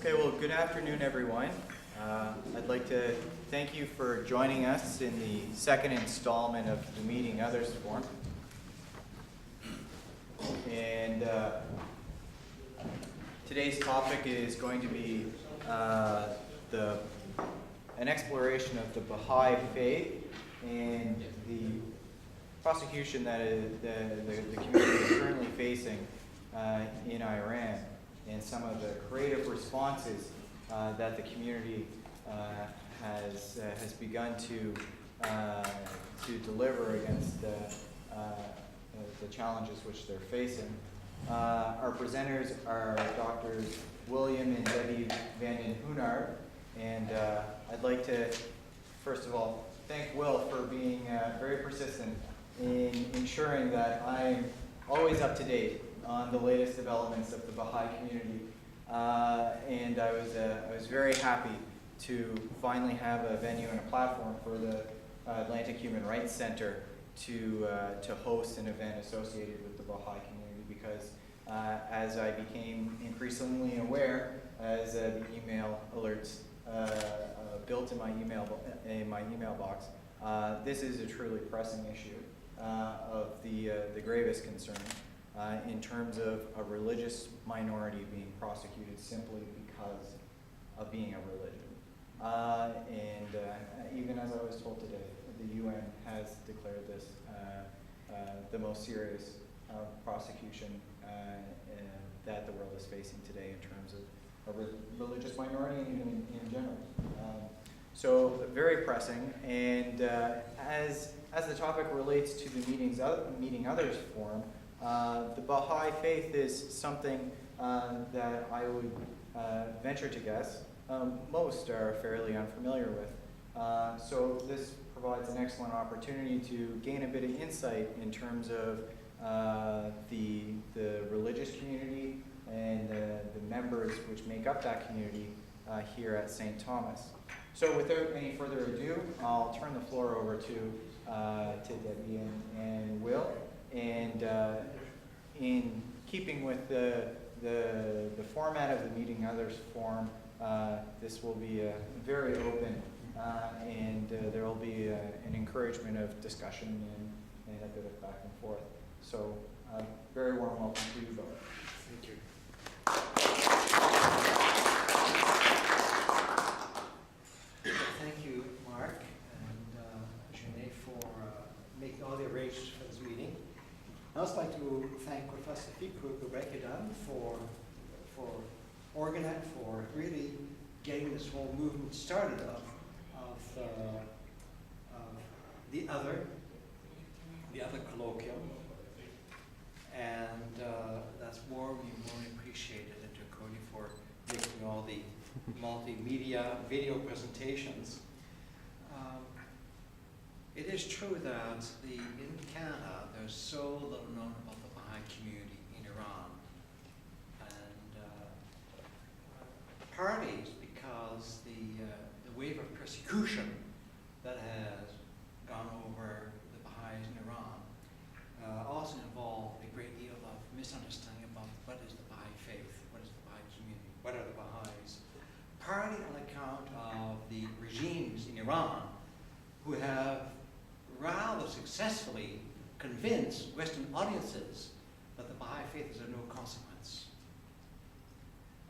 Okay, well, good afternoon, everyone. I'd like to thank you for joining us in the second installment of the Meeting Others Forum. And today's topic is going to be an exploration of the Baha'i faith and the prosecution that the community is currently facing in Iran, and some of the creative responses that the community has begun to deliver against the challenges which they're facing. Our presenters are Drs. William and Debbie van den Hoonaard, and I'd like to, first of all, thank Will for being very persistent in ensuring that I'm always up to date on the latest developments of the Baha'i community. And I was very happy to finally have a venue and a platform for the Atlantic Human Rights Center to host an event associated with the Baha'i community, because as I became increasingly aware, as the email alerts built in my email box, this is a truly pressing issue of the gravest concern in terms of a religious minority being prosecuted simply because of being a religion. And even as I was told today, the UN has declared this the most serious prosecution that the world is facing today in terms of a religious minority and even in general. So very pressing, and as the topic relates to the Meeting Others Forum, the Baha'i faith is something that I would venture to guess most are fairly unfamiliar with. So this provides an excellent opportunity to gain a bit of insight in terms of the religious community and the members which make up that community here at St. Thomas. So without any further ado, I'll turn the floor over to Debbie and Will. And in keeping with the format of the Meeting Others Forum, this will be very open, and there will be an encouragement of discussion and a bit of back and forth. So very warm welcome to you both. Thank you. Thank you, Mark and Jeanette, for making all the arrangements for this meeting. I'd also like to thank Professor Fikru for organizing, for really getting this whole movement started of the other colloquium, and that's more appreciated, and to Cody for making all the multimedia video presentations. It is true that in Canada there's so little known about the Baha'i community in Iran, and partly it's because the wave of persecution that has gone over the Baha'is in Iran also involved a great deal of misunderstanding about what is the Baha'i faith, what is the Baha'i community, what are the Baha'is, partly on account of the regimes in Iran who have rather successfully convinced Western audiences that the Baha'i faith is of no consequence.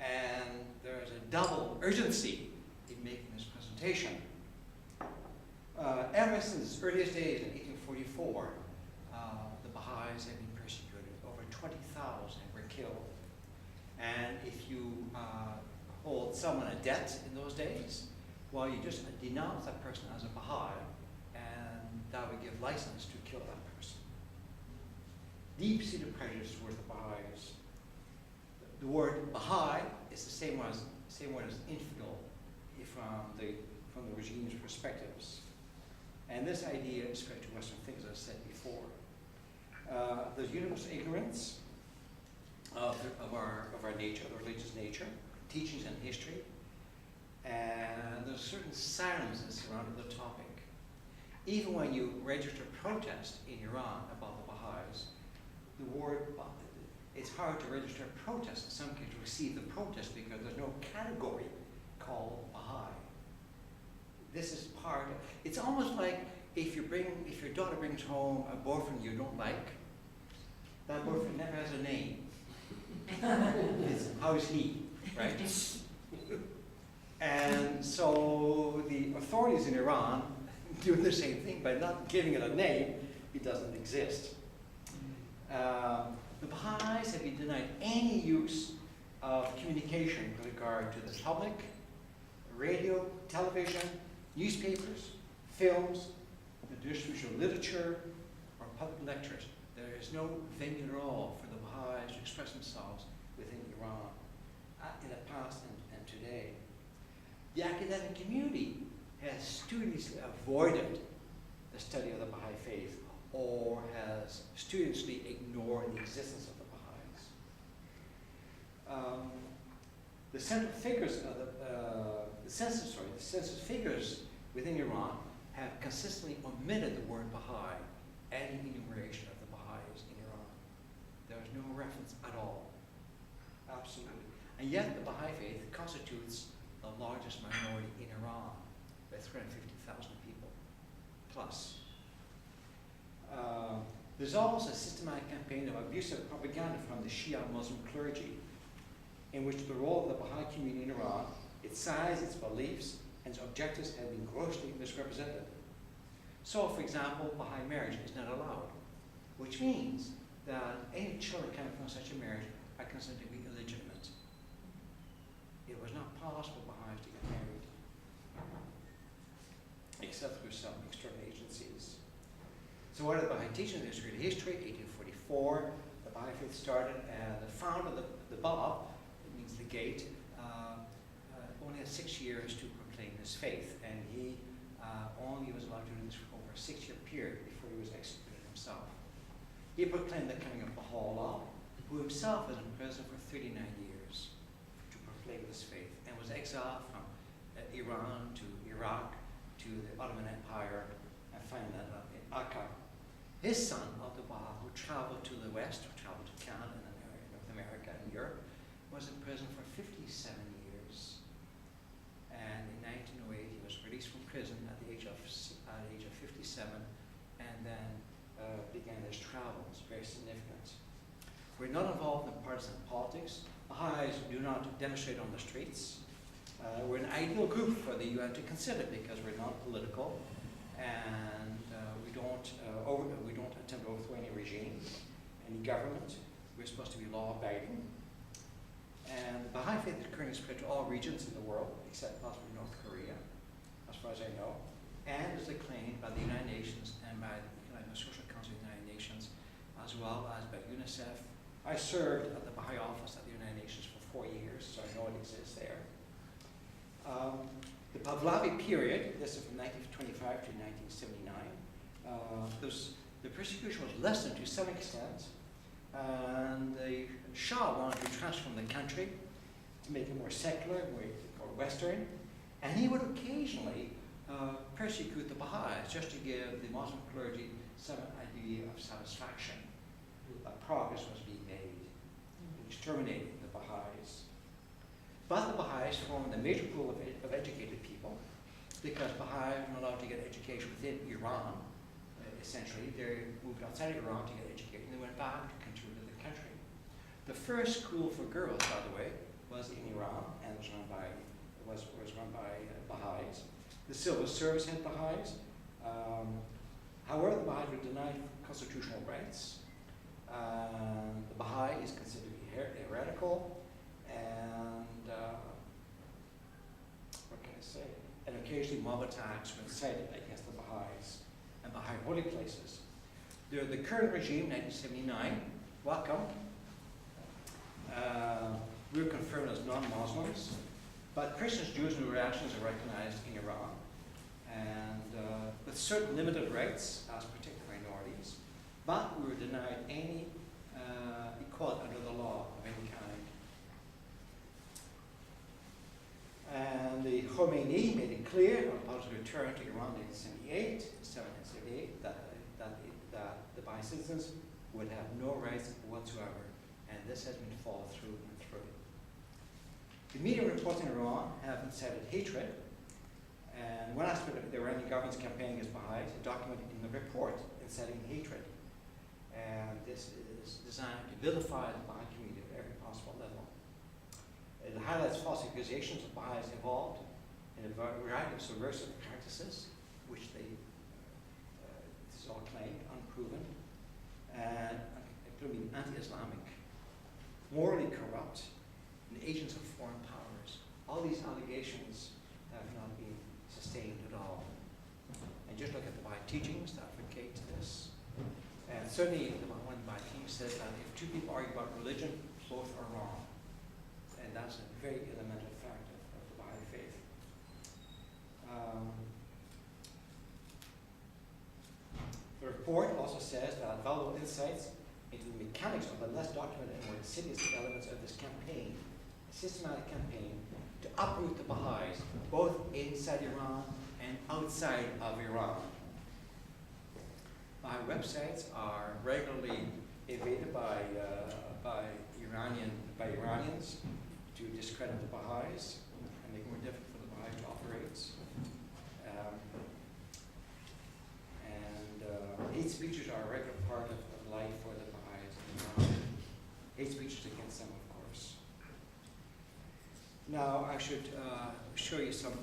And there is a double urgency in making this presentation. Ever since the earliest days in 1844, the Baha'is have been persecuted. Over 20,000 were killed. And if you hold someone a debt in those days, well, you just denounce that person as a Baha'i, and that would give license to kill that person. Deep-seated prejudice towards the Baha'is. The word Baha'i is the same word as infidel from the regime's perspectives. And this idea is spread to Western things, as I said before. There's universal ignorance of our nature, the religious nature, teachings and history, and there's a certain silence surrounding the topic. Even when you register protest in Iran about the Baha'is, the word it's hard to register a protest. In some cases, receive the protest because there's no category called Baha'i. This is part of, it's almost like if your daughter brings home a boyfriend you don't like, that boyfriend never has a name. It's, how is he, right? And so the authorities in Iran do the same thing by not giving it a name. It doesn't exist. The Baha'is have been denied any use of communication with regard to the public, radio, television, newspapers, films, the distribution of literature, or public lectures. There is no venue at all for the Baha'is to express themselves within Iran in the past and today. The academic community has studiously avoided the study of the Baha'i faith or has studiously ignored the existence of the Baha'is. The central figures of the census figures within Iran have consistently omitted the word Baha'i and the enumeration of the Baha'is in Iran. There is no reference at all. Absolutely. And yet the Baha'i faith constitutes the largest minority in Iran, by 350,000 people plus. There's also a systematic campaign of abusive propaganda from the Shia Muslim clergy, in which the role of the Baha'i community in Iran, its size, its beliefs, and its objectives have been grossly misrepresented. So, for example, Baha'i marriage is not allowed, which means that any children coming from such a marriage are considered to be illegitimate. It was not possible for Baha'is to get married, except through some external agencies. So what are the Baha'i teachings? There's early history, 1844, the Baha'i faith started, and the founder of the Bab, it means the gate, only had 6 years to proclaim his faith, and he only was allowed to do this for over a 6-year period before he was executed himself. He proclaimed the coming of Baha'u'llah, who himself was in prison for 39 years to proclaim this faith, and was exiled from Iran to Iraq to the Ottoman Empire, and finally in Akka. His son, Abdul-Baha, who traveled to the West, who traveled to Canada and North America and Europe, was in prison for 57 years. And in 1908, he was released from prison at the age of 57, and then began his travels. Very significant. We're not involved in partisan politics. Baha'is do not demonstrate on the streets. We're an ideal group for the UN to consider because we're not political, and we don't attempt to overthrow any regime, any government. We're supposed to be law-abiding. And the Baha'i faith is currently spread to all regions in the world, except possibly North Korea, as far as I know, and is acclaimed by the United Nations and by the Economic and Social Council of the United Nations, as well as by UNICEF. I served at the Baha'i office at the United Nations for 4 years, so I know it exists there. The Pahlavi period, this is from 1925 to 1979, the persecution was lessened to some extent, and the Shah wanted to transform the country to make it more secular, more Western, and he would occasionally persecute the Baha'is just to give the Muslim clergy some idea of satisfaction that progress was being made in exterminating the Baha'is. But the Baha'is formed a major pool of educated people because Baha'is were not allowed to get education within Iran. Essentially, they moved outside of Iran to get educated, and they went back to contribute to the country. The first school for girls, by the way, was in Iran and was run by Baha'is. The civil service had Baha'is. However, the Baha'is were denied constitutional rights. The Baha'i is considered to be heretical, and what can I say? And occasionally mob attacks were incited against the Baha'is and Baha'i holy places. The current regime, 1979, welcome. We were confirmed as non-Muslims, but Christians, Jews, and reactions are recognized in Iran, and with certain limited rights as protected minorities, but we were denied any equality under the law of any kind. And the Khomeini made it clear upon his return to Iran in 1778, that the Baha'i citizens would have no rights whatsoever, and and this has been followed through and through. The media reports in Iran have incited hatred, and one aspect of the Iranian government's campaign against Baha'is is documented in the report inciting hatred. And this is designed to vilify the Baha'i community at every possible level. It highlights false accusations of Baha'is involved in a variety of subversive practices, which they, this is all claimed, unproven, and including anti-Islamic, morally corrupt, and agents of foreign powers. All these allegations have not been sustained at all. And just look at the Baha'i teachings that advocate to this. And certainly one Baha'i teaching says that if two people argue about religion, both are wrong. And that's a very elemental fact of the Baha'i faith. The report also says that valuable insights into the mechanics of the less documented and more insidious elements of this campaign, a systematic campaign to uproot the Baha'is, both inside Iran and outside of Iran. Baha'i websites are regularly invaded by Iranians to discredit the Baha'is and make it more difficult for the Baha'is to operate. Hate speeches are a regular part of life for the Baha'is in Iran. Hate speeches against them, of course. Now, I should show you some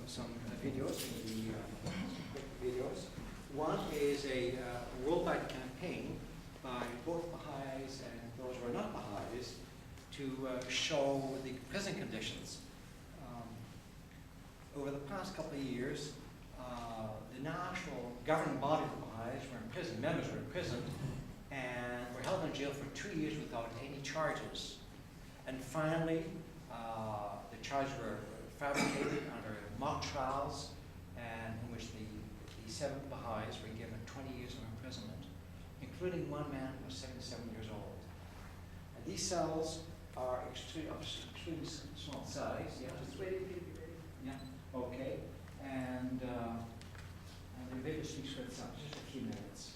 videos, maybe quick videos. One is a worldwide campaign by both Baha'is and those who are not Baha'is to show the prison conditions. Over the past couple of years, the national governing body of the Baha'is were in prison, members were in prison, and were held in jail for 2 years without any charges. And finally, the charges were fabricated under mock trials, and in which the 7 Baha'is were given 20 years of imprisonment, including one man who was 77 years old. And these cells are extremely small size. Yeah, just wait. Yeah. Okay. And the video speaks for itself. Just a few minutes.